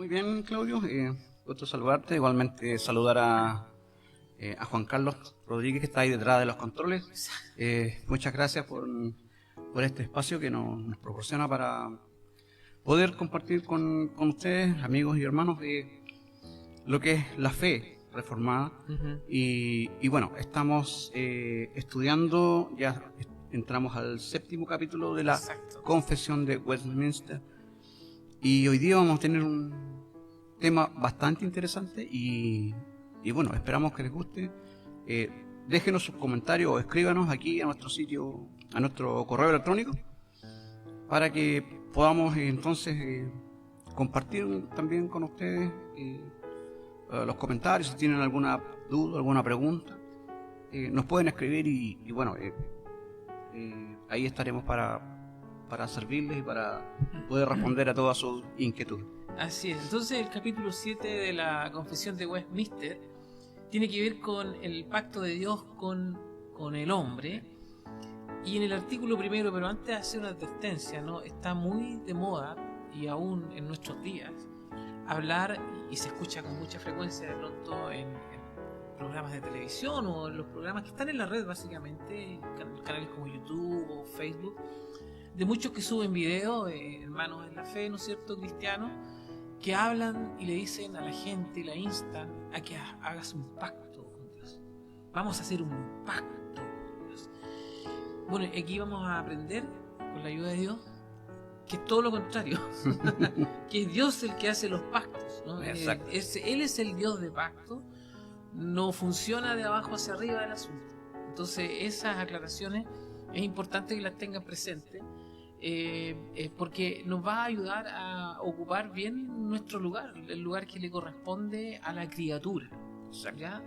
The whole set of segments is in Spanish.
Muy bien, Claudio. Gusto saludarte. Igualmente saludar a Juan Carlos Rodríguez, que está ahí detrás de los controles. Muchas gracias por este espacio que nos proporciona para poder compartir con ustedes, amigos y hermanos, lo que es la fe reformada. Y bueno, estamos estudiando, ya entramos al 7º capítulo de la Confesión de Westminster. Y hoy día vamos a tener un tema bastante interesante y bueno, esperamos que les guste. Déjenos sus comentarios o escríbanos aquí a nuestro sitio, a nuestro correo electrónico, para que podamos entonces compartir también con ustedes los comentarios. Si tienen alguna duda, alguna pregunta, nos pueden escribir y bueno, ahí estaremos para servirles y para poder responder a todas sus inquietudes. Así es. Entonces el capítulo 7 de la Confesión de Westminster tiene que ver con el pacto de Dios con el hombre. Y en el artículo primero, pero antes de hacer una advertencia, ¿no? Está muy de moda, y aún en nuestros días, hablar, y se escucha con mucha frecuencia de pronto en programas de televisión o en los programas que están en la red, básicamente, canales como YouTube o Facebook, de muchos que suben videos, hermanos en la fe, ¿no es cierto?, cristianos, que hablan y le dicen a la gente, la instan a que hagas un pacto con Dios. Vamos a hacer un pacto con Dios. Bueno, aquí vamos a aprender, con la ayuda de Dios, que es todo lo contrario, que es Dios el que hace los pactos, ¿no? Exacto. Él es el Dios de pacto, no funciona de abajo hacia arriba el asunto. Entonces esas aclaraciones es importante que las tengan presentes, porque nos va a ayudar a ocupar bien nuestro lugar, el lugar que le corresponde a la criatura, ¿ya?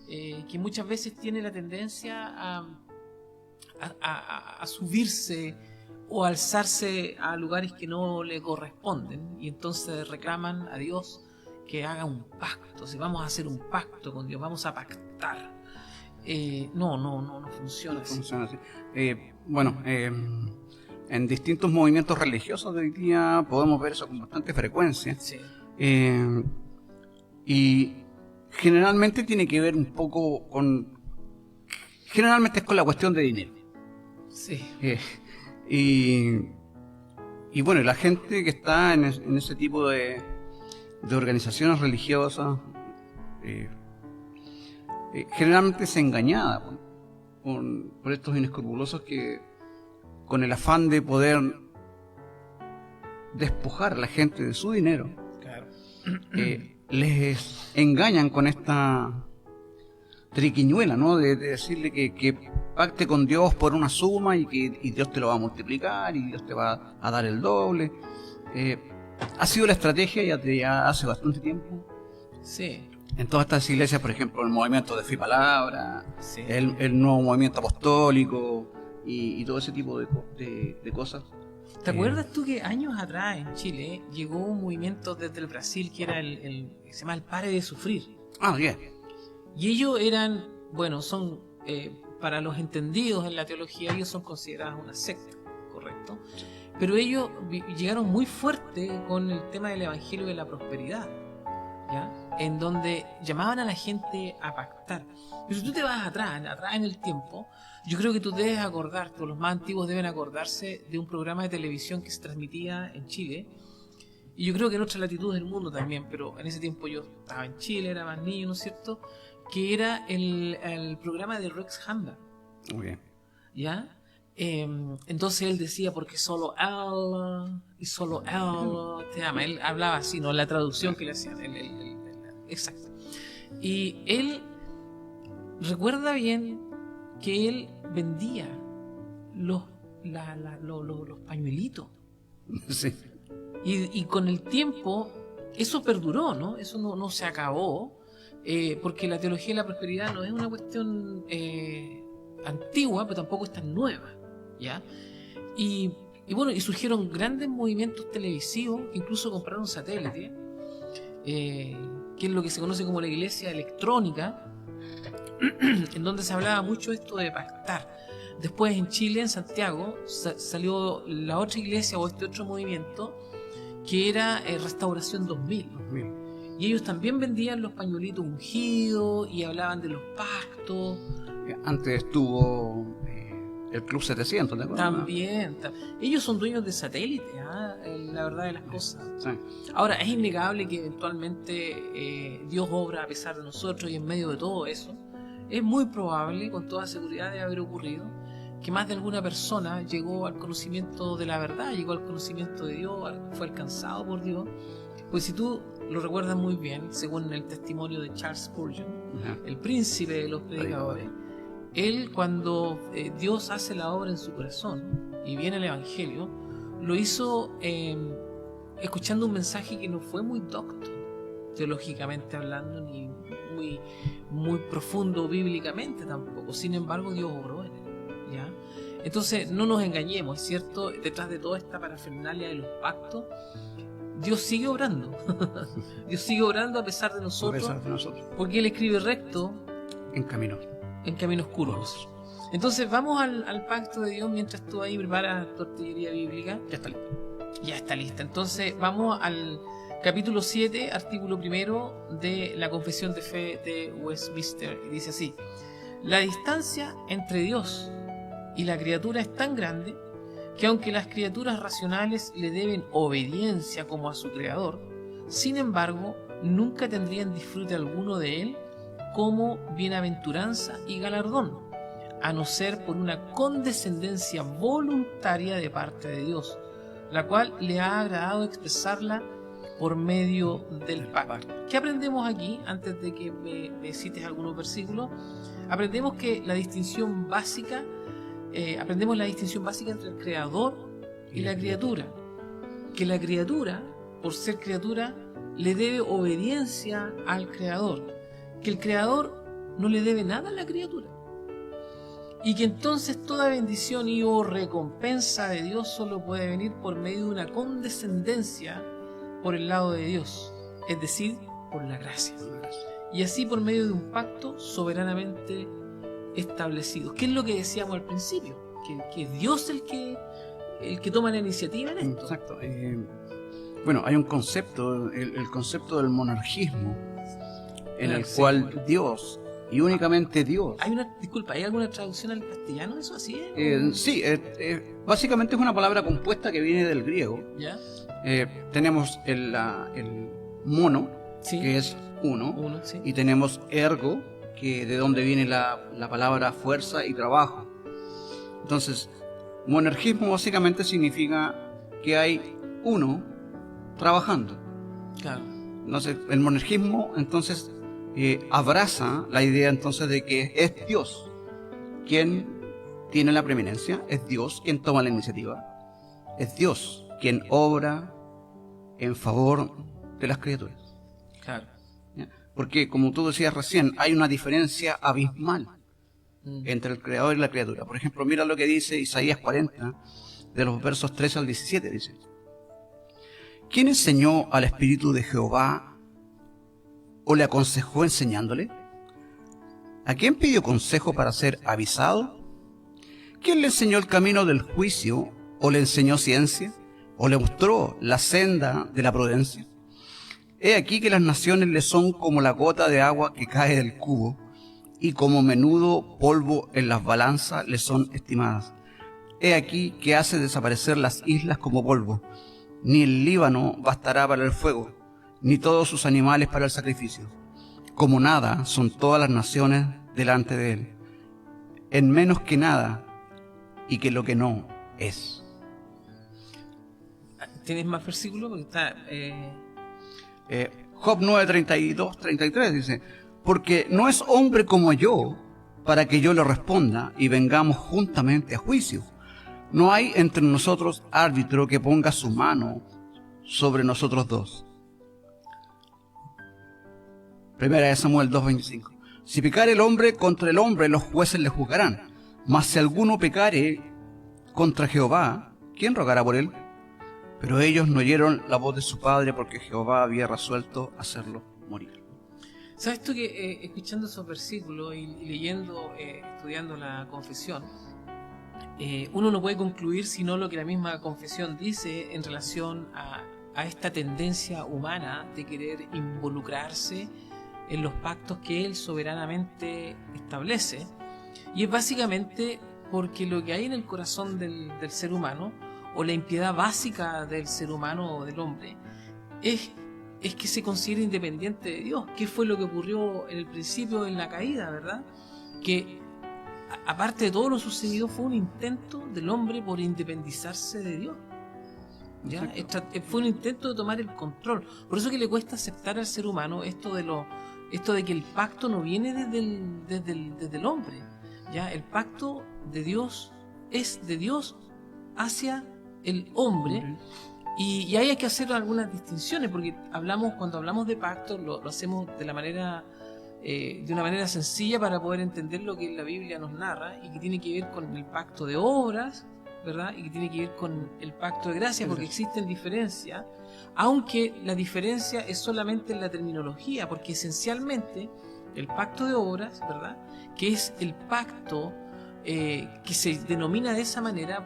Que muchas veces tiene la tendencia a subirse o alzarse a lugares que no le corresponden, y entonces reclaman a Dios que haga un pacto. Si vamos a hacer un pacto con Dios, vamos a pactar. No funciona así. Funciona así. Bueno, en distintos movimientos religiosos de hoy día podemos ver eso con bastante frecuencia. Sí. Y generalmente tiene que ver un poco generalmente es con la cuestión de dinero. Sí. Y bueno, la gente que está en ese tipo de organizaciones religiosas generalmente es engañada por estos inescrupulosos que, con el afán de poder despojar a la gente de su dinero, Claro. les engañan con esta triquiñuela, ¿no? De decirle que pacte con Dios por una suma y Dios te lo va a multiplicar y Dios te va a dar el doble. Ha sido la estrategia ya hace bastante tiempo. Sí. En todas estas iglesias, por ejemplo, el movimiento de Fe y Palabra, Sí. el nuevo movimiento apostólico y todo ese tipo de cosas. ¿Te acuerdas tú que años atrás en Chile llegó un movimiento desde el Brasil que era se llama el Pare de Sufrir? Bien. Y ellos eran, bueno, son, para los entendidos en la teología, ellos son considerados una secta, ¿correcto? Pero ellos llegaron muy fuerte con el tema del evangelio de la prosperidad, ¿ya? En donde llamaban a la gente a pactar. Pero si tú te vas atrás en el tiempo, yo creo que tú debes acordarte, o los más antiguos deben acordarse de un programa de televisión que se transmitía en Chile, y yo creo que en otras latitudes del mundo también, pero en ese tiempo yo estaba en Chile, era más niño, ¿no es cierto?, que era el programa de Rex Hamba. Muy bien. ¿Ya? Entonces él decía, porque solo él y solo él te ama. Él hablaba así, ¿no? La traducción que le hacían. Exacto. Y él recuerda bien que él vendía los pañuelitos. Sí. Y con el tiempo eso perduró, ¿no? Eso no se acabó, porque la teología de la prosperidad no es una cuestión antigua, pero tampoco es tan nueva, ¿ya? Y bueno, y surgieron grandes movimientos televisivos que incluso compraron satélite, que es lo que se conoce como la iglesia electrónica, en donde se hablaba mucho esto de pactar. Después en Chile, en Santiago, salió la otra iglesia o este otro movimiento que era Restauración 2000. Y ellos también vendían los pañuelitos ungidos y hablaban de los pactos. Antes estuvo el Club 700, ¿te acuerdas? También. Ellos son dueños de satélites, la verdad de las cosas. Sí. Ahora, es innegable que eventualmente Dios obra a pesar de nosotros, y en medio de todo eso, es muy probable, con toda seguridad de haber ocurrido, que más de alguna persona llegó al conocimiento de la verdad, llegó al conocimiento de Dios, fue alcanzado por Dios. Pues si tú lo recuerdas muy bien, según el testimonio de Charles Spurgeon, el príncipe de los predicadores, él, cuando Dios hace la obra en su corazón y viene el Evangelio, lo hizo escuchando un mensaje que no fue muy docto, teológicamente hablando, ni muy profundo bíblicamente tampoco. Sin embargo, Dios obró en él, ¿ya? Entonces, no nos engañemos, ¿es cierto? Detrás de toda esta parafernalia de los pactos, Dios sigue obrando. Dios sigue obrando a pesar de nosotros, porque Él escribe recto en caminos curvos. Entonces vamos al pacto de Dios mientras tú ahí preparas tortillería bíblica. Ya está listo. Ya está lista. Entonces vamos al capítulo 7, artículo 1 de la Confesión de Fe de Westminster. Y dice así: la distancia entre Dios y la criatura es tan grande que aunque las criaturas racionales le deben obediencia como a su creador, sin embargo nunca tendrían disfrute alguno de él como bienaventuranza y galardón, a no ser por una condescendencia voluntaria de parte de Dios, la cual le ha agradado expresarla por medio del pacto. ¿Qué aprendemos aquí? Antes de que me cites algunos versículos, aprendemos la distinción básica entre el creador y la criatura. Que la criatura, por ser criatura, le debe obediencia al creador. Que el creador no le debe nada a la criatura. Y que entonces toda bendición y o recompensa de Dios solo puede venir por medio de una condescendencia por el lado de Dios, es decir, por la gracia. Y así por medio de un pacto soberanamente establecidos. ¿Qué es lo que decíamos al principio? Que es Dios el que toma la iniciativa en esto. Exacto. Bueno, hay un concepto, el concepto del monarquismo, en el cual Dios, y únicamente Dios... ¿Hay alguna traducción al castellano de eso? ¿Así es? Sí, básicamente es una palabra compuesta que viene del griego. ¿Ya? Tenemos el mono, sí, que es uno, sí, y tenemos ergo, que de donde viene la palabra fuerza y trabajo. Entonces, monarquismo básicamente significa que hay uno trabajando. Claro. Entonces, el monarquismo entonces abraza la idea entonces de que es Dios quien tiene la preeminencia, es Dios quien toma la iniciativa, es Dios quien obra en favor de las criaturas. Claro. Porque, como tú decías recién, hay una diferencia abismal entre el creador y la criatura. Por ejemplo, mira lo que dice Isaías 40, de los versos 13 al 17, dice: ¿quién enseñó al Espíritu de Jehová o le aconsejó enseñándole? ¿A quién pidió consejo para ser avisado? ¿Quién le enseñó el camino del juicio o le enseñó ciencia o le mostró la senda de la prudencia? He aquí que las naciones le son como la gota de agua que cae del cubo, y como menudo polvo en las balanzas le son estimadas. He aquí que hace desaparecer las islas como polvo, ni el Líbano bastará para el fuego, ni todos sus animales para el sacrificio. Como nada son todas las naciones delante de él, en menos que nada, y que lo que no es. ¿Tienes más versículos? Porque está... Job 9, 32, 33 dice: porque no es hombre como yo para que yo le responda y vengamos juntamente a juicio. No hay entre nosotros árbitro que ponga su mano sobre nosotros dos. Primera de Samuel 2:25. Si pecare el hombre contra el hombre, los jueces le juzgarán. Mas si alguno pecare contra Jehová, ¿quién rogará por él? Pero ellos no oyeron la voz de su padre, porque Jehová había resuelto hacerlo morir. ¿Sabes tú que escuchando esos versículos y leyendo, estudiando la confesión, uno no puede concluir sino lo que la misma confesión dice en relación a esta tendencia humana de querer involucrarse en los pactos que Él soberanamente establece. Y es básicamente porque lo que hay en el corazón del ser humano, o la impiedad básica del ser humano o del hombre, es que se considera independiente de Dios. ¿Qué fue lo que ocurrió en el principio, en la caída, verdad? Que aparte de todo lo sucedido, fue un intento del hombre por independizarse de Dios. ¿Ya? Fue un intento de tomar el control. Por eso que le cuesta aceptar al ser humano esto de que el pacto no viene desde el hombre. ¿Ya? El pacto de Dios es de Dios hacia el hombre. Y ahí hay que hacer algunas distinciones, porque cuando hablamos de pacto lo hacemos de una manera sencilla para poder entender lo que la Biblia nos narra, y que tiene que ver con el pacto de obras, ¿verdad? Y que tiene que ver con el pacto de gracia, porque existen diferencias, aunque la diferencia es solamente en la terminología, porque esencialmente el pacto de obras, ¿verdad?, que es el pacto que se denomina de esa manera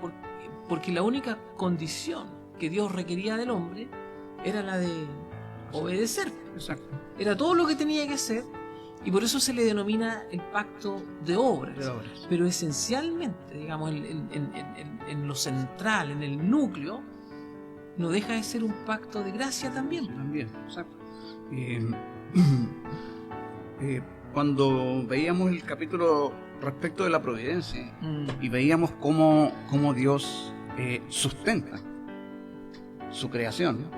porque la única condición que Dios requería del hombre era la de obedecer. Exacto. Era todo lo que tenía que hacer, y por eso se le denomina el pacto de obras. Pero esencialmente, digamos, en lo central, en el núcleo, no deja de ser un pacto de gracia también. También, exacto. Cuando veíamos el capítulo respecto de la providencia y veíamos cómo Dios sustenta su creación,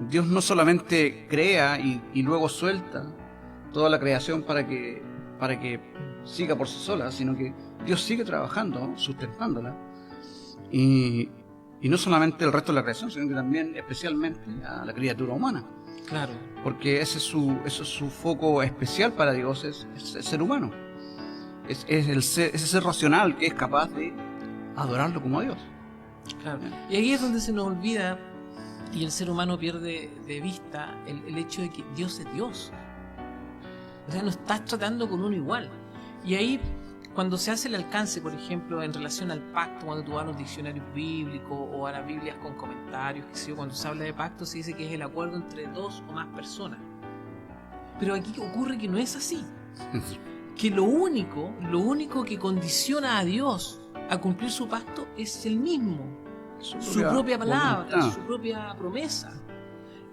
Dios no solamente crea y luego suelta toda la creación para que siga por sí sola, sino que Dios sigue trabajando, sustentándola, y no solamente el resto de la creación, sino que también especialmente a la criatura humana. Claro. Porque ese es su foco especial para Dios, es el ser humano. Es ese ser racional que es capaz de adorarlo como a Dios. Claro. Y ahí es donde se nos olvida y el ser humano pierde de vista el hecho de que Dios es Dios. O sea, no estás tratando con uno igual. Y ahí, cuando se hace el alcance, por ejemplo, en relación al pacto, cuando tú vas a los diccionarios bíblicos o a las Biblias con comentarios, cuando se habla de pacto se dice que es el acuerdo entre dos o más personas. Pero aquí ocurre que no es así. Que lo único que condiciona a Dios a cumplir su pacto es el mismo, su propia palabra, su propia promesa.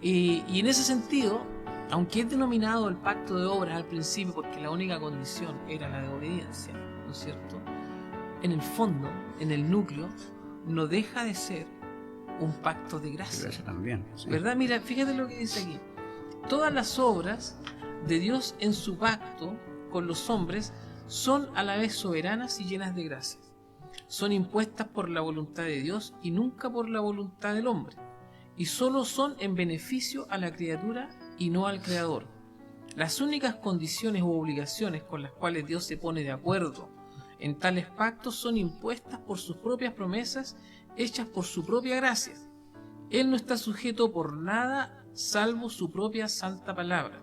Y en ese sentido, aunque es denominado el pacto de obras al principio porque la única condición era la de obediencia, ¿no es cierto?, en el fondo, en el núcleo, no deja de ser un pacto de gracia. Gracia también, sí. ¿Verdad? Mira, fíjate lo que dice aquí. Todas las obras de Dios en su pacto con los hombres son a la vez soberanas y llenas de gracia. Son impuestas por la voluntad de Dios y nunca por la voluntad del hombre, y solo son en beneficio a la criatura y no al Creador. Las únicas condiciones u obligaciones con las cuales Dios se pone de acuerdo en tales pactos son impuestas por sus propias promesas hechas por su propia gracia. Él no está sujeto por nada salvo su propia santa palabra.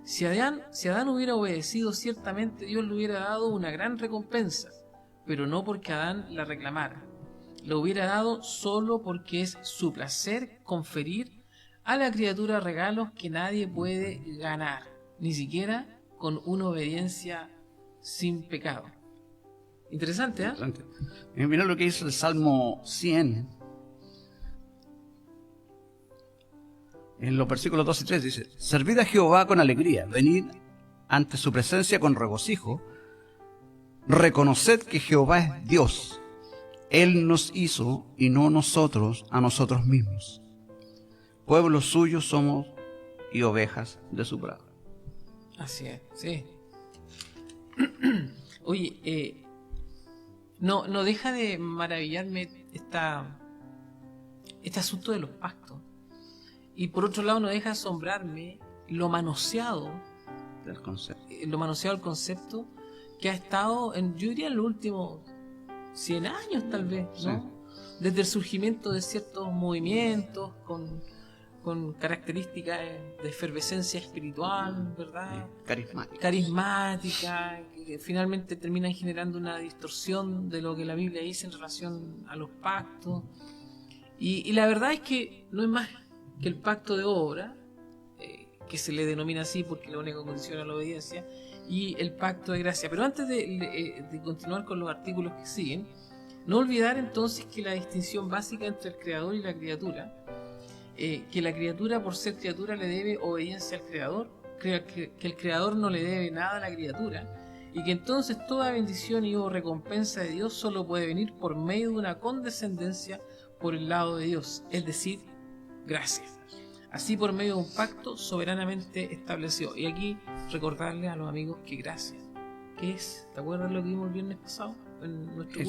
Si Adán hubiera obedecido, ciertamente Dios le hubiera dado una gran recompensa, pero no porque Adán la reclamara. Lo hubiera dado solo porque es su placer conferir a la criatura regalos que nadie puede ganar, ni siquiera con una obediencia sin pecado. Interesante, ¿eh? Interesante. Mira lo que dice el Salmo 100. En los versículos 2 y 3 dice: servid a Jehová con alegría, venid ante su presencia con regocijo, reconoced que Jehová es Dios, Él nos hizo y no nosotros a nosotros mismos. Pueblo suyo somos y ovejas de su prado. Así es, sí. Oye, no deja de maravillarme este asunto de los pactos. Y por otro lado no deja de asombrarme lo manoseado Del concepto. El concepto que ha estado, yo diría, en los últimos 100 años tal vez, ¿no? Sí. Desde el surgimiento de ciertos movimientos con características de efervescencia espiritual, ¿verdad? Carismática, que finalmente terminan generando una distorsión de lo que la Biblia dice en relación a los pactos. Y la verdad es que no es más que el pacto de obra, que se le denomina así porque la única condición es la obediencia, y el pacto de gracia. Pero antes de continuar con los artículos que siguen, no olvidar entonces que la distinción básica entre el creador y la criatura, que la criatura por ser criatura le debe obediencia al creador, que el creador no le debe nada a la criatura, y que entonces toda bendición y o recompensa de Dios solo puede venir por medio de una condescendencia por el lado de Dios, es decir, gracia. Así por medio de un pacto soberanamente establecido. Y aquí recordarle a los amigos que gracia, ¿qué es? ¿Te acuerdas lo que vimos el viernes pasado? En nuestro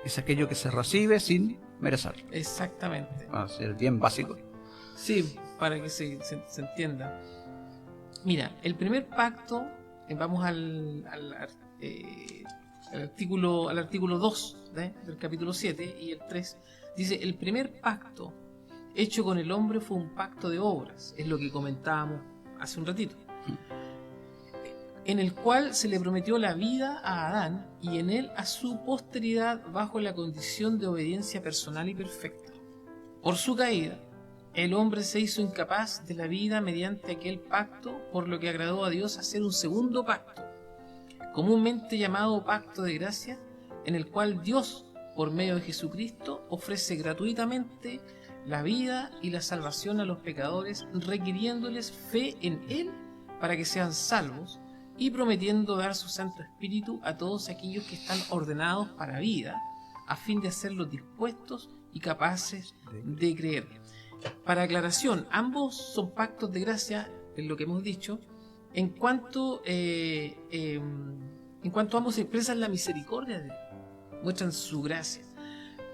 Es aquello que se recibe sin merecer. Exactamente. Va a ser bien básico. Sí, para que se entienda. Mira, el primer pacto, vamos al artículo 2 del capítulo 7 y el 3, dice: el primer pacto hecho con el hombre fue un pacto de obras, es lo que comentábamos hace un ratito, en el cual se le prometió la vida a Adán y en él a su posteridad bajo la condición de obediencia personal y perfecta. Por su caída, el hombre se hizo incapaz de la vida mediante aquel pacto, por lo que agradó a Dios hacer un segundo pacto, comúnmente llamado pacto de gracia, en el cual Dios, por medio de Jesucristo, ofrece gratuitamente la vida y la salvación a los pecadores, requiriéndoles fe en Él para que sean salvos y prometiendo dar su Santo Espíritu a todos aquellos que están ordenados para vida, a fin de hacerlos dispuestos y capaces de creer. Para aclaración, ambos son pactos de gracia, es lo que hemos dicho, en cuanto ambos expresan la misericordia de Dios, muestran su gracia.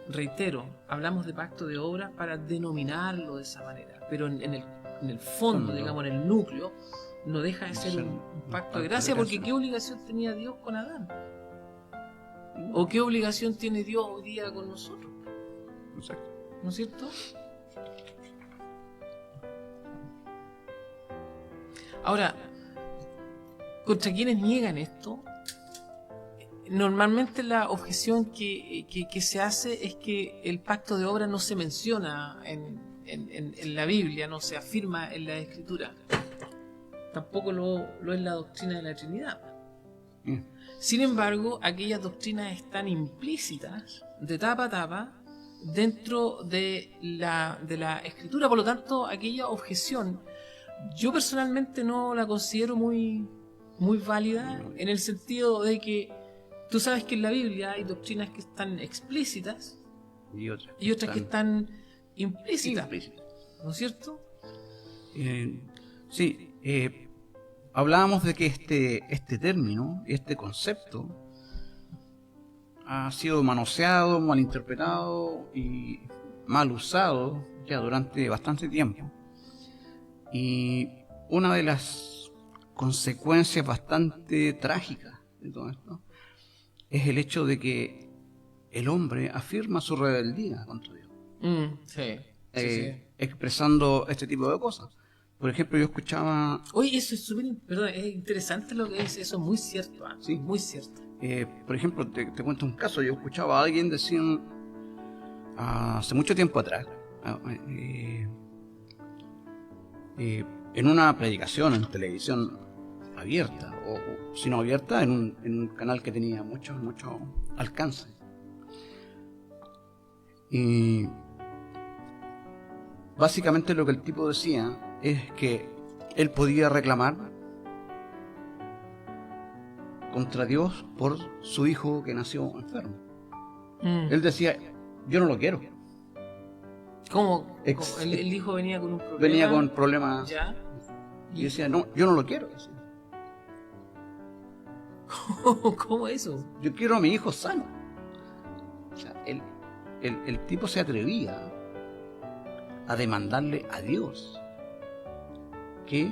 Reitero, hablamos de pacto de obra para denominarlo de esa manera, pero en el fondo, digamos, en el núcleo, no deja de ser un pacto de gracia, porque ¿qué obligación tenía Dios con Adán? ¿O qué obligación tiene Dios hoy día con nosotros? Exacto. ¿No es cierto? Ahora, contra quienes niegan esto, normalmente la objeción que se hace es que el pacto de obra no se menciona en la Biblia, no se afirma en la Escritura. Tampoco lo es la doctrina de la Trinidad. Sin embargo, aquellas doctrinas están implícitas de tapa a tapa dentro de la Escritura. Por lo tanto, aquella objeción yo personalmente no la considero muy válida, en el sentido de que tú sabes que en la Biblia hay doctrinas que están explícitas y otras que están implícitas, ¿no es cierto? Sí, hablábamos de que este término, este concepto, ha sido manoseado, malinterpretado y mal usado ya durante bastante tiempo. Y una de las consecuencias bastante trágicas de todo esto es el hecho de que el hombre afirma su rebeldía contra Dios. Sí. Expresando este tipo de cosas. Por ejemplo, yo escuchaba... Oye, eso es es interesante lo que es, eso es muy cierto. Sí. Muy cierto. Por ejemplo, te cuento un caso. Yo escuchaba a alguien decir hace mucho tiempo atrás, en una predicación en televisión abierta, o si no abierta, en un canal que tenía mucho alcance. Y básicamente lo que el tipo decía es que él podía reclamar contra Dios por su hijo que nació enfermo. Él decía, yo no lo quiero. ¿Cómo? El hijo venía con un problema. Venía con problemas. ¿Ya? Y decía, no, yo no lo quiero. ¿Cómo eso? Yo quiero a mi hijo sano. O sea, el tipo se atrevía a demandarle a Dios que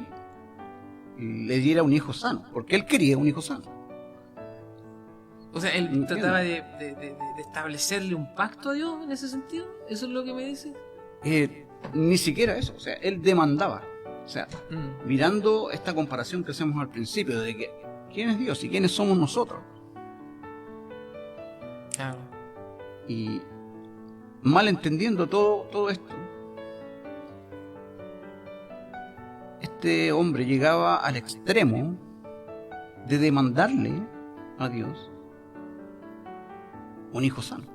le diera un hijo sano, porque él quería un hijo sano. O sea, él trataba de establecerle un pacto a Dios en ese sentido. ¿Eso es lo que me dice? Ni siquiera eso. O sea, él demandaba. O sea, mirando esta comparación que hacemos al principio de que ¿quién es Dios y quiénes somos nosotros? Claro. Y malentendiendo todo esto, este hombre llegaba al extremo de demandarle a Dios un hijo sano,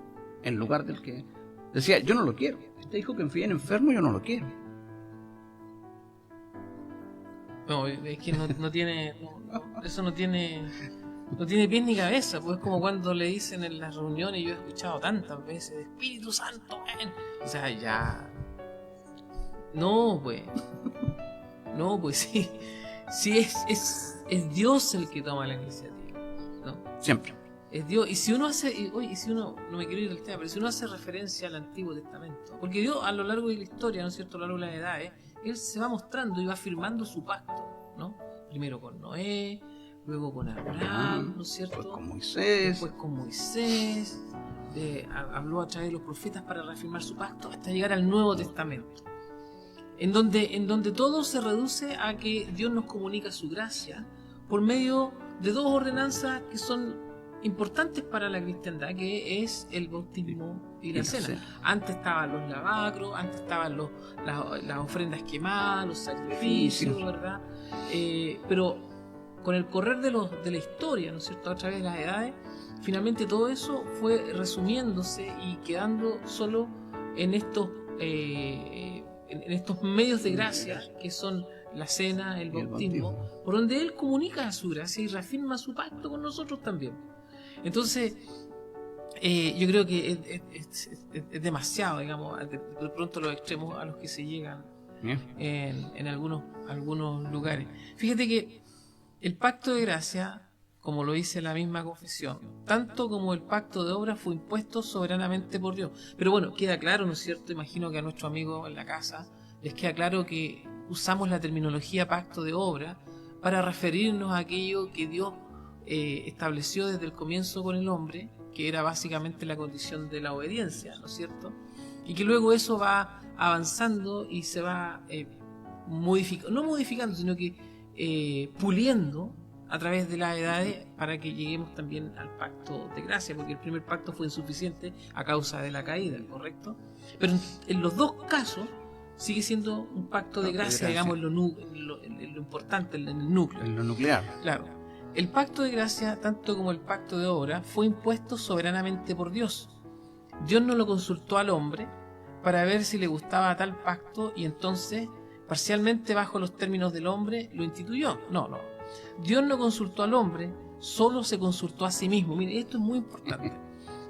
en lugar del que decía, yo no lo quiero. Este hijo que viene enfermo, yo no lo quiero. No, es que no tiene, eso no tiene pies ni cabeza, pues es como cuando le dicen en las reuniones, yo he escuchado tantas veces, Espíritu Santo, ven. O sea, ya... No, pues sí, es Dios el que toma la iniciativa, ¿no? Siempre. Es Dios. Y si uno hace, no me quiero ir del tema, pero si uno hace referencia al Antiguo Testamento, porque Dios a lo largo de la historia, ¿no es cierto?, a lo largo de las edades, Él se va mostrando y va firmando su pacto, ¿no? Primero con Noé, luego con Abraham, ¿no es cierto? Después con Moisés, habló a través de los profetas para reafirmar su pacto hasta llegar al Nuevo Testamento, en donde todo se reduce a que Dios nos comunica su gracia por medio de dos ordenanzas que son importantes para la cristiandad, que es el bautismo y la cena. Antes estaban los lavacros, antes estaban las ofrendas quemadas, los sacrificios, ¿verdad? Pero con el correr de la historia, ¿no es cierto?, a través de las edades, finalmente todo eso fue resumiéndose y quedando solo en estos medios de gracia que son la cena, el bautismo, por donde Él comunica su gracia y reafirma su pacto con nosotros también. Entonces, yo creo que es demasiado, digamos, de pronto los extremos a los que se llegan en algunos lugares. Fíjate que el pacto de gracia, como lo dice la misma confesión, tanto como el pacto de obra fue impuesto soberanamente por Dios. Pero bueno, queda claro, ¿no es cierto? Imagino que a nuestro amigo en la casa les queda claro que usamos la terminología pacto de obra para referirnos a aquello que Dios estableció desde el comienzo con el hombre, que era básicamente la condición de la obediencia, ¿no es cierto? Y que luego eso va avanzando y se va no modificando, sino que puliendo a través de las edades para que lleguemos también al pacto de gracia, porque el primer pacto fue insuficiente a causa de la caída, ¿correcto? Pero en los dos casos sigue siendo un pacto de gracia, digamos, en lo importante, en el núcleo. En lo nuclear. Claro. El pacto de gracia, tanto como el pacto de obra, fue impuesto soberanamente por Dios. Dios no lo consultó al hombre para ver si le gustaba tal pacto y entonces, parcialmente bajo los términos del hombre, lo instituyó. No. Dios no consultó al hombre, solo se consultó a sí mismo. Mire, esto es muy importante.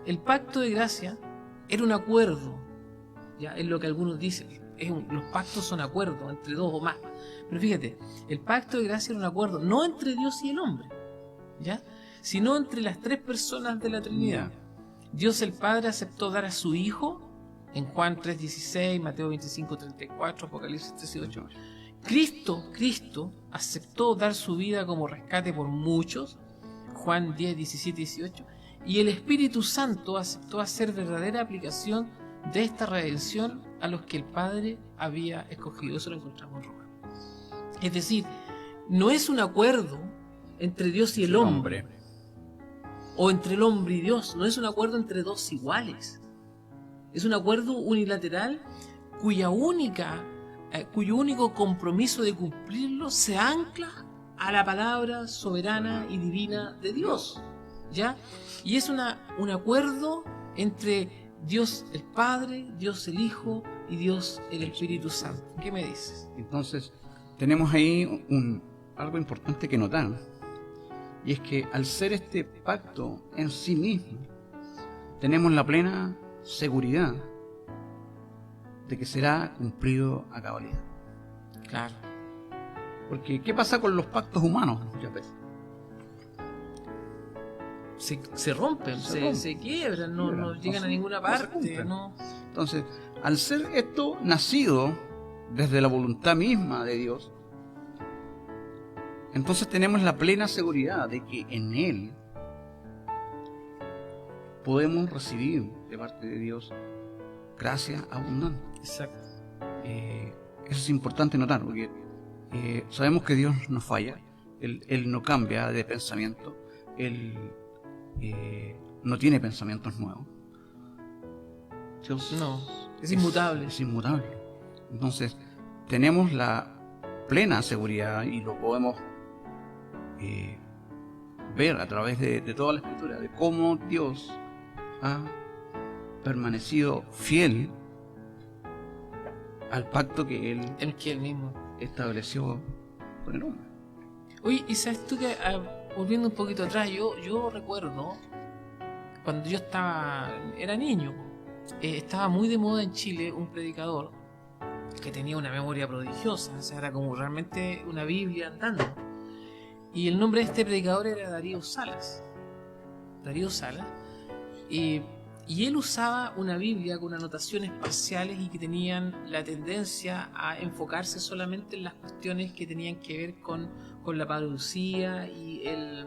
El pacto de gracia era un acuerdo, ya es lo que algunos dicen. Los pactos son acuerdos entre dos o más. Pero fíjate, el pacto de gracia era un acuerdo no entre Dios y el hombre, ¿ya?, sino entre las tres personas de la Trinidad. Dios el Padre aceptó dar a su Hijo en Juan 3:16, Mateo 25:34, Apocalipsis 13:8. Cristo aceptó dar su vida como rescate por muchos, Juan 10:17-18, y el Espíritu Santo aceptó hacer verdadera aplicación de esta redención a los que el Padre había escogido. Eso lo encontramos en Romanos. Es decir, no es un acuerdo entre Dios y el hombre, o entre el hombre y Dios, no es un acuerdo entre dos iguales. Es un acuerdo unilateral cuyo único compromiso de cumplirlo se ancla a la palabra soberana y divina de Dios, ¿ya? Y es un acuerdo entre Dios el Padre, Dios el Hijo y Dios el Espíritu Santo. ¿Qué me dices? Entonces, tenemos ahí algo importante que notar, y es que al ser este pacto en sí mismo, tenemos la plena seguridad de que será cumplido a cabalidad. Claro. Porque, ¿qué pasa con los pactos humanos muchas veces? Se rompen, se quiebran, no llegan a ninguna parte. No. Entonces, al ser esto nacido desde la voluntad misma de Dios, entonces tenemos la plena seguridad de que en Él podemos recibir de parte de Dios gracia abundante. Exacto. Eso es importante notar, porque sabemos que Dios no falla, Él no cambia de pensamiento, Él no tiene pensamientos nuevos. Dios No, es inmutable. Es inmutable. Entonces, tenemos la plena seguridad y lo podemos ver a través de toda la Escritura, de cómo Dios ha permanecido fiel al pacto que Él El que él mismo. estableció con el hombre. Oye, y sabes tú que, volviendo un poquito atrás, yo recuerdo cuando yo era niño, estaba muy de moda en Chile un predicador que tenía una memoria prodigiosa, o sea, era como realmente una Biblia andando. Y el nombre de este predicador era Darío Salas. Darío Salas. Y él usaba una Biblia con anotaciones parciales y que tenían la tendencia a enfocarse solamente en las cuestiones que tenían que ver con la parucía y el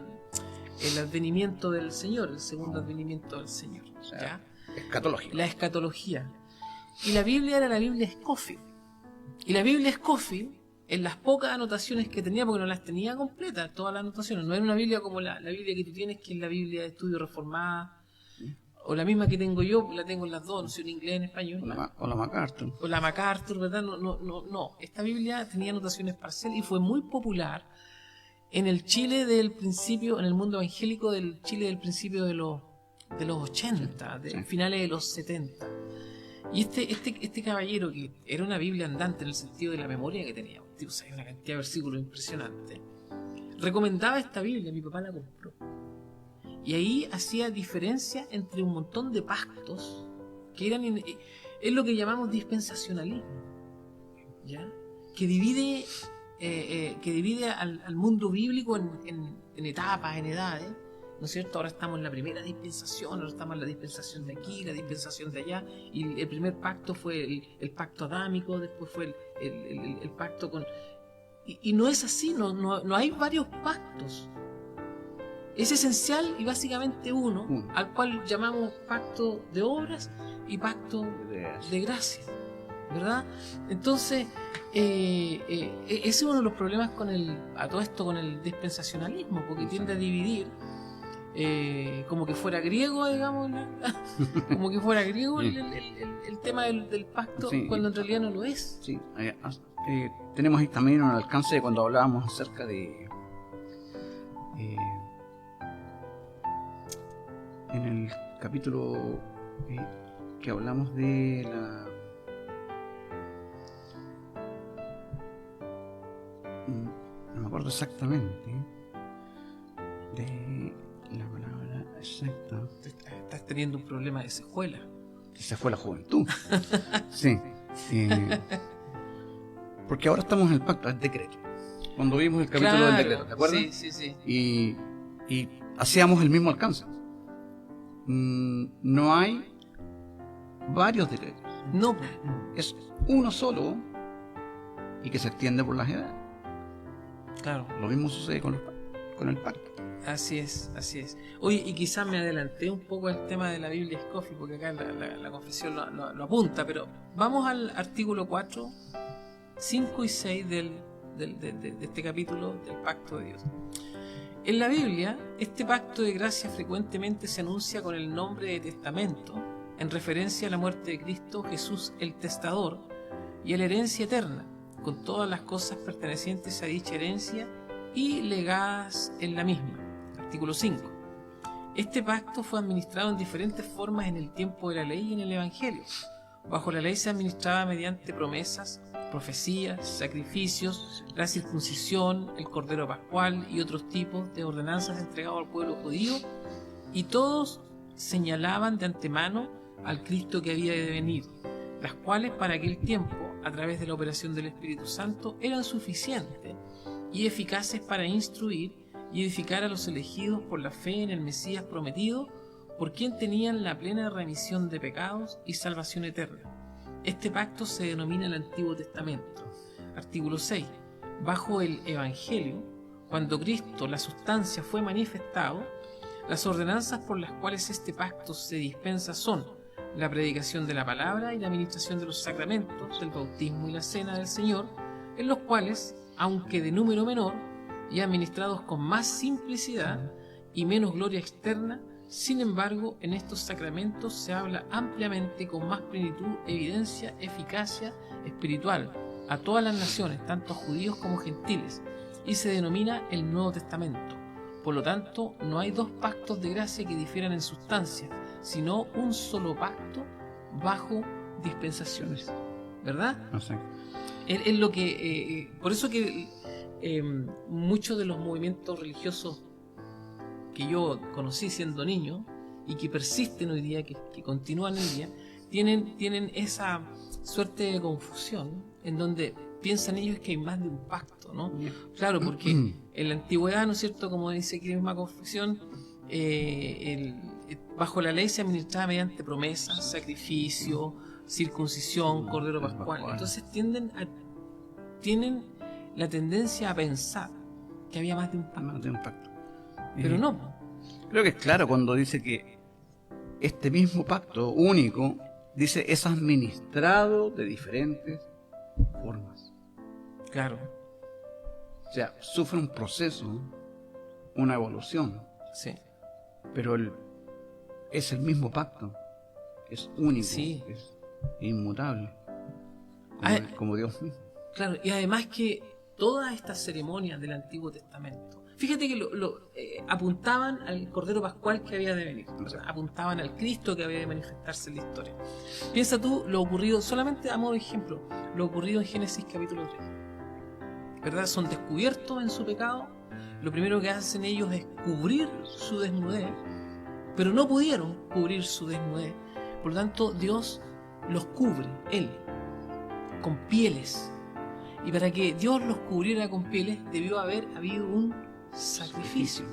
advenimiento del Señor, el segundo advenimiento del Señor. O sea, ¿ya? Escatológico. La escatología. Y la Biblia era la Biblia Scofield. Y la Biblia Scofield, en las pocas anotaciones que tenía, porque no las tenía completas, todas las anotaciones, no era una Biblia como la Biblia que tú tienes, que es la Biblia de Estudio Reformada, o la misma que tengo yo, la tengo en las dos, no sé, en inglés, en español. O la MacArthur. O la MacArthur, ¿verdad? No. Esta Biblia tenía anotaciones parciales y fue muy popular en el Chile del principio, en el mundo evangélico del Chile del principio de los 80, de finales de los 70. Y este caballero, que era una Biblia andante en el sentido de la memoria que tenía, o sea, hay una cantidad de versículos impresionante, recomendaba esta Biblia, mi papá la compró. Y ahí hacía diferencia entre un montón de pactos que eran es lo que llamamos dispensacionalismo, ¿ya? Que divide al mundo bíblico en etapas, en edades, ¿no es cierto? Ahora estamos en la primera dispensación, ahora estamos en la dispensación de aquí, la dispensación de allá, y el primer pacto fue el pacto adámico, después fue el pacto con... Y no es así, no hay varios pactos. Es esencial y básicamente uno, al cual llamamos pacto de obras y pacto de gracia, ¿verdad? Entonces, ese es uno de los problemas con el dispensacionalismo, porque tiende a dividir como que fuera griego, digamos, como que fuera griego el tema del pacto, sí, cuando en realidad no lo es. Sí, tenemos ahí también un alcance de cuando hablábamos acerca de en el capítulo que hablamos de no me acuerdo exactamente de la palabra exacta. Estás teniendo un problema de secuela. Se fue la juventud. Sí. Porque ahora estamos en el pacto, el decreto. Cuando vimos el capítulo del decreto, ¿te acuerdas? Sí. Y hacíamos el mismo alcance. No hay varios decretos. No. Es uno solo y que se extiende por las edades. Claro. Lo mismo sucede con el pacto. Así es. Oye, y quizás me adelanté un poco al tema de la Biblia Scofield, porque acá la confesión lo apunta, pero vamos al artículo 4, 5 y 6 de este capítulo del pacto de Dios. En la Biblia, este pacto de gracia frecuentemente se anuncia con el nombre de testamento, en referencia a la muerte de Cristo Jesús el testador y a la herencia eterna, con todas las cosas pertenecientes a dicha herencia y legadas en la misma. Artículo 5. Este pacto fue administrado en diferentes formas en el tiempo de la ley y en el Evangelio. Bajo la ley se administraba mediante promesas, profecías, sacrificios, la circuncisión, el cordero pascual y otros tipos de ordenanzas entregados al pueblo judío, y todos señalaban de antemano al Cristo que había de venir, las cuales para aquel tiempo, a través de la operación del Espíritu Santo, eran suficientes y eficaces para instruir y edificar a los elegidos por la fe en el Mesías prometido, por quien tenían la plena remisión de pecados y salvación eterna. Este pacto se denomina el Antiguo Testamento. Artículo 6. Bajo el Evangelio, cuando Cristo, la sustancia, fue manifestado, las ordenanzas por las cuales este pacto se dispensa son la predicación de la palabra y la administración de los sacramentos, del bautismo y la cena del Señor, en los cuales, aunque de número menor y administrados con más simplicidad y menos gloria externa, Sin embargo, en estos sacramentos se habla ampliamente con más plenitud, evidencia, eficacia espiritual a todas las naciones, tanto judíos como gentiles, y se denomina el Nuevo Testamento. Por lo tanto, no hay dos pactos de gracia que difieran en sustancia, sino un solo pacto bajo dispensaciones. ¿Verdad? No sé. Es lo que por eso que muchos de los movimientos religiosos que yo conocí siendo niño y que persisten hoy día, que continúan hoy día, tienen esa suerte de confusión en donde piensan ellos que hay más de un pacto, ¿no? Claro, porque en la antigüedad, ¿no es cierto?, como dice aquí la misma confesión, bajo la ley se administraba mediante promesas, sacrificio, circuncisión, cordero pascual. Entonces tienen la tendencia a pensar que había más de un pacto. Más de un pacto. Pero no. Creo que es claro cuando dice que este mismo pacto único, dice, es administrado de diferentes formas. Claro. O sea, sufre un proceso, una evolución, Sí. pero es el mismo pacto, es único, Sí. es inmutable, como Dios mismo. Claro, y además que todas estas ceremonias del Antiguo Testamento, fíjate que apuntaban al Cordero Pascual que había de venir, ¿verdad? Apuntaban al Cristo que había de manifestarse en la historia. Piensa tú lo ocurrido, solamente a modo de ejemplo, lo ocurrido en Génesis capítulo 3. ¿Verdad? Son descubiertos en su pecado, lo primero que hacen ellos es cubrir su desnudez, pero no pudieron cubrir su desnudez, por lo tanto Dios los cubre, Él, con pieles. Y para que Dios los cubriera con pieles, debió haber habido un sacrificio.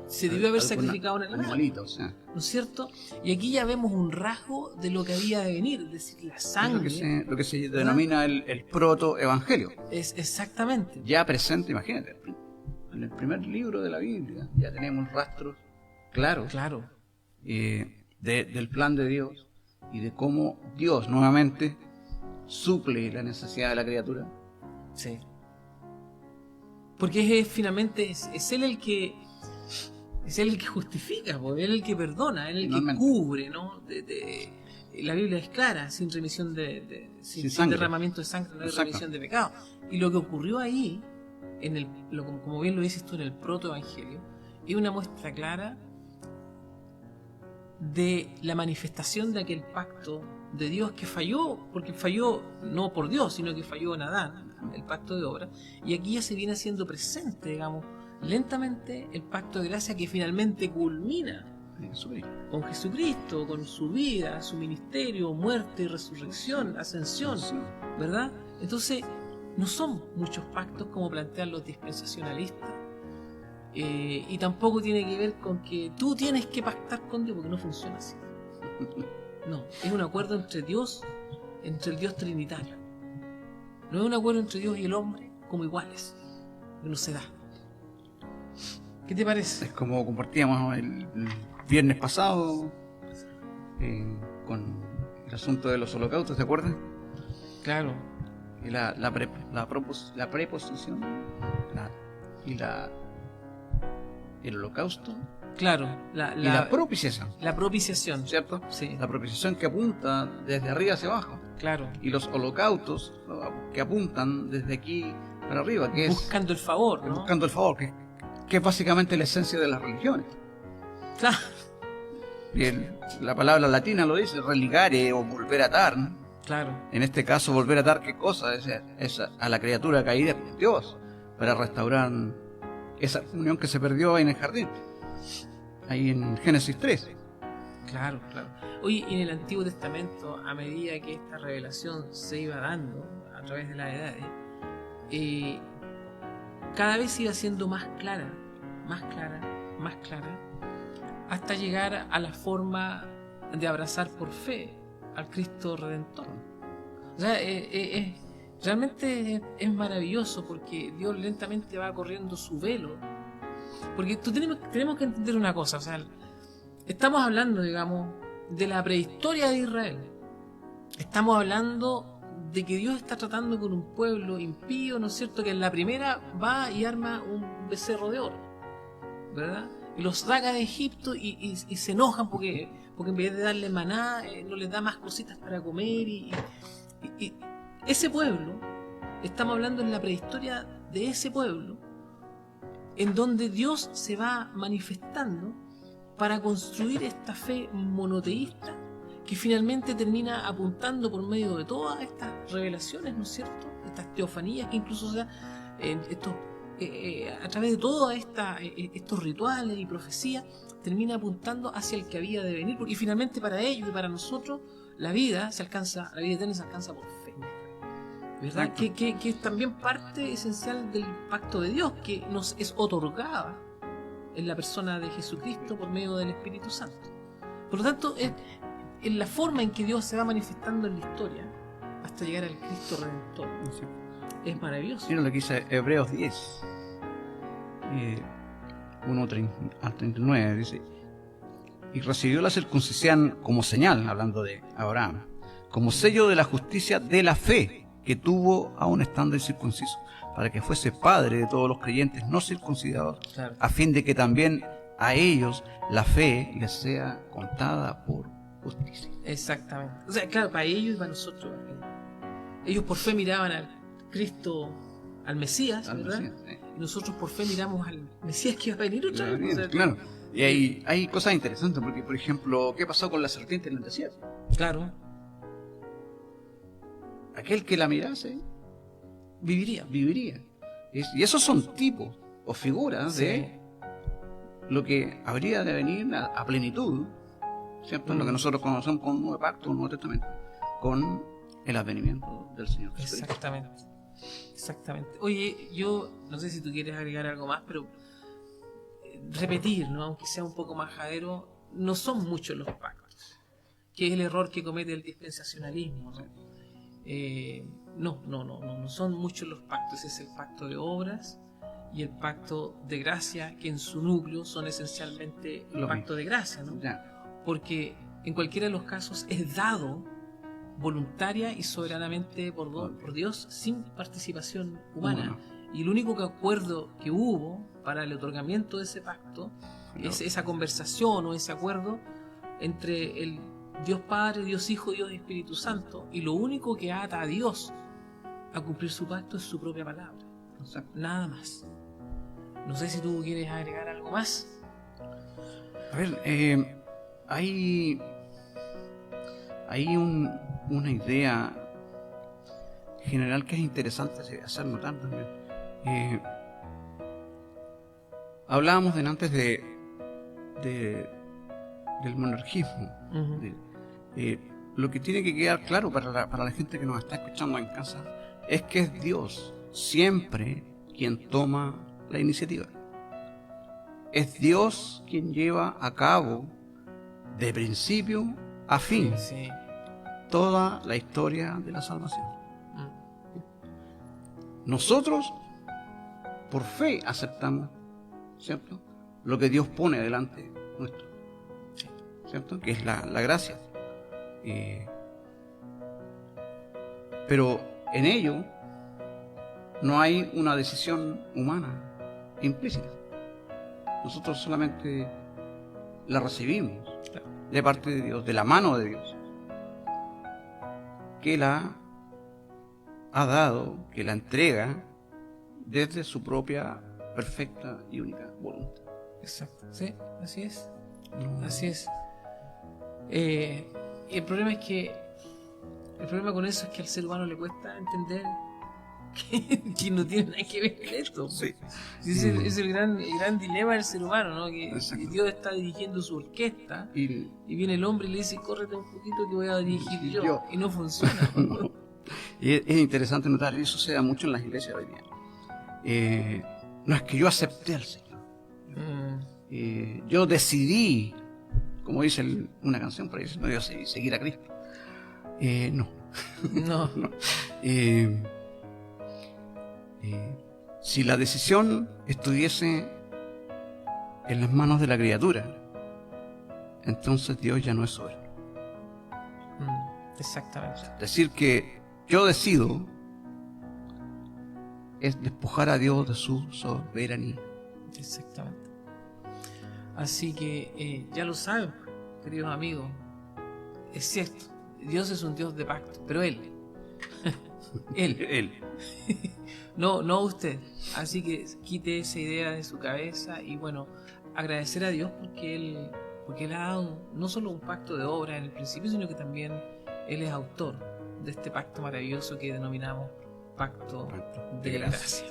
Se debió haber sacrificado un animalito, o sea. ¿no es cierto? Y aquí ya vemos un rasgo de lo que había de venir, es decir, la sangre. Lo que se denomina el proto-evangelio. Es exactamente. Ya presente, imagínate, en el primer libro de la Biblia ya tenemos rastros claros Claro. Del plan de Dios y de cómo Dios nuevamente suple la necesidad de la criatura. Sí. Porque finalmente es Él el que justifica, porque Él el que perdona, Él el que cubre, ¿no? La Biblia es clara, sin remisión sin derramamiento de sangre, no hay remisión de pecado. Y lo que ocurrió ahí, como bien lo dices tú, en el protoevangelio, es una muestra clara de la manifestación de aquel pacto de Dios que falló, porque falló no por Dios, sino que falló en Adán, el pacto de obra, y aquí ya se viene haciendo presente, digamos, lentamente el pacto de gracia que finalmente culmina con Jesucristo, con su vida, su ministerio, muerte y resurrección, ascensión, ¿verdad? Entonces, no son muchos pactos como plantean los dispensacionalistas, y tampoco tiene que ver con que tú tienes que pactar con Dios, porque no funciona así. No, es un acuerdo entre el Dios trinitario. No es un acuerdo entre Dios y el hombre como iguales, que no se da. ¿Qué te parece? Es como compartíamos el viernes pasado con el asunto de los holocaustos, ¿te acuerdas? Claro. Y la preposición y el holocausto. Claro. Y la propiciación. La propiciación. ¿Cierto? Sí. La propiciación que apunta desde arriba hacia abajo. Claro. Y los holocaustos que apuntan desde aquí para arriba, que buscando el favor, ¿no? Buscando el favor, que es básicamente la esencia de las religiones. Claro. Y la palabra latina lo dice, religare o volver a atar, ¿no? Claro. En este caso, volver a atar, ¿qué cosa? Es a la criatura caída con Dios, para restaurar esa unión que se perdió ahí en el jardín, ahí en Génesis 3. Claro, claro. Oye, y en el Antiguo Testamento, a medida que esta revelación se iba dando a través de las edades, cada vez iba siendo más clara, hasta llegar a la forma de abrazar por fe al Cristo Redentor. O sea, realmente es maravilloso, porque Dios lentamente va corriendo su velo. Porque tenemos que entender una cosa, o sea, estamos hablando, digamos, de la prehistoria de Israel. Estamos hablando de que Dios está tratando con un pueblo impío, ¿no es cierto?, que en la primera va y arma un becerro de oro, ¿verdad? y los saca de Egipto y se enojan porque en vez de darle maná, no les da más cositas para comer. Y ese pueblo, estamos hablando en la prehistoria de ese pueblo, en donde Dios se va manifestando para construir esta fe monoteísta que finalmente termina apuntando por medio de todas estas revelaciones, ¿no es cierto? Estas teofanías que incluso se a través de todos estos rituales y profecías, termina apuntando hacia el que había de venir, y finalmente para ellos y para nosotros la vida eterna se alcanza por fe, ¿verdad? Que es también parte esencial del pacto de Dios, que nos es otorgada en la persona de Jesucristo por medio del Espíritu Santo. Por lo tanto, en la forma en que Dios se va manifestando en la historia hasta llegar al Cristo Redentor, Sí. es maravilloso. Mira lo que dice Hebreos 10, 1 al 39, dice: y recibió la circuncisión como señal, hablando de Abraham, como sello de la justicia de la fe que tuvo aún estando incircunciso, para que fuese padre de todos los creyentes no circuncidados, Claro. a fin de que también a ellos la fe les sea contada por justicia. Exactamente. O sea, claro, para ellos y para nosotros. Ellos por fe miraban al Cristo, al Mesías, ¿verdad? Mesías, sí. Y nosotros por fe miramos al Mesías que va a venir otra vez. O sea, Claro. Y hay cosas interesantes, porque, por ejemplo, ¿qué pasó con la serpiente en el desierto? Claro, Aquel que la mirase viviría. viviría. Y esos son tipos o figuras Sí. de lo que habría de venir a plenitud, ¿cierto? Lo que nosotros conocemos como un nuevo pacto, un nuevo testamento, con el advenimiento del Señor Jesucristo. Exactamente. Exactamente. Oye, yo no sé si tú quieres agregar algo más, pero repetir, ¿no? Aunque sea un poco majadero, no son muchos los pactos, que es el error que comete el dispensacionalismo, ¿no? No son muchos los pactos. Es el pacto de obras y el pacto de gracia, que en su núcleo son esencialmente el Lo pacto de gracia, ¿no? Ya. Porque en cualquiera de los casos es dado voluntaria y soberanamente por Dios, sin participación humana. Y el único acuerdo que hubo para el otorgamiento de ese pacto es esa conversación o ese acuerdo entre el Dios Padre, Dios Hijo, Dios Espíritu Santo, y lo único que ata a Dios a cumplir su pacto es su propia palabra. Exacto. Nada más. No sé si tú quieres agregar algo más. A ver, hay una idea general que es interesante hacer notar también. Hablábamos antes del monarquismo. Lo que tiene que quedar claro para la gente que nos está escuchando en casa es que es Dios siempre quien toma la iniciativa. Es Dios quien lleva a cabo de principio a fin Sí. toda la historia de la salvación. Nosotros por fe aceptamos, ¿cierto?, lo que Dios pone delante nuestro, ¿cierto?, que es la gracia. Pero en ello no hay una decisión humana implícita. Nosotros solamente la recibimos de parte de Dios, de la mano de Dios, que la ha dado, que la entrega desde su propia perfecta y única voluntad. Exacto. Sí, así es. No. Así es. Y el problema con eso es que al ser humano le cuesta entender que no tiene nada que ver con esto. Sí. Es el gran dilema del ser humano, ¿no? Que Exacto. Dios está dirigiendo su orquesta Y viene el hombre y le dice: córrete un poquito que voy a dirigir yo. Y no funciona. Y es interesante notar, y eso se da mucho en las iglesias hoy día. No es que yo acepté al Señor. Yo decidí, como dice una canción por ahí, no, yo decidí seguir a Cristo. No. No. Si la decisión estuviese en las manos de la criatura, entonces Dios ya no es soberano. Exactamente. Decir que yo decido es despojar a Dios de su soberanía. Exactamente. Así que ya lo saben, queridos amigos. Es cierto, Dios es un Dios de pacto, pero Él, no usted. Así que quite esa idea de su cabeza y bueno, agradecer a Dios porque Él ha dado no solo un pacto de obra en el principio, sino que también Él es autor de este pacto maravilloso que denominamos pacto de gracia.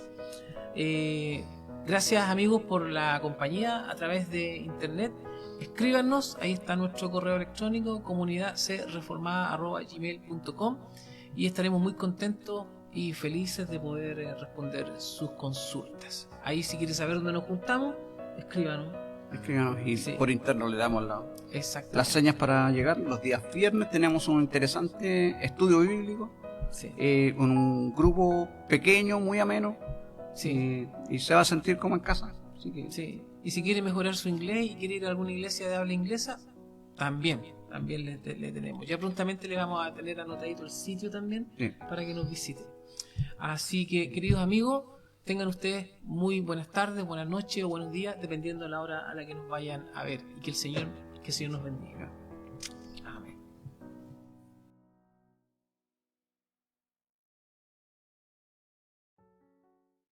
Gracias amigos por la compañía a través de internet. Escríbanos, ahí está nuestro correo electrónico comunidadcreformada@gmail.com y estaremos muy contentos y felices de poder responder sus consultas. Ahí, si quieres saber dónde nos juntamos, escríbanos y sí, por interno le damos las señas para llegar. Los días viernes tenemos un interesante estudio bíblico, sí, con un grupo pequeño, muy ameno, sí, y se va a sentir como en casa. Así que... sí. Y si quiere mejorar su inglés y quiere ir a alguna iglesia de habla inglesa, también le tenemos. Ya prontamente le vamos a tener anotadito el sitio también, sí, para que nos visite. Así que, queridos amigos, tengan ustedes muy buenas tardes, buenas noches o buenos días, dependiendo de la hora a la que nos vayan a ver. Y que el Señor nos bendiga.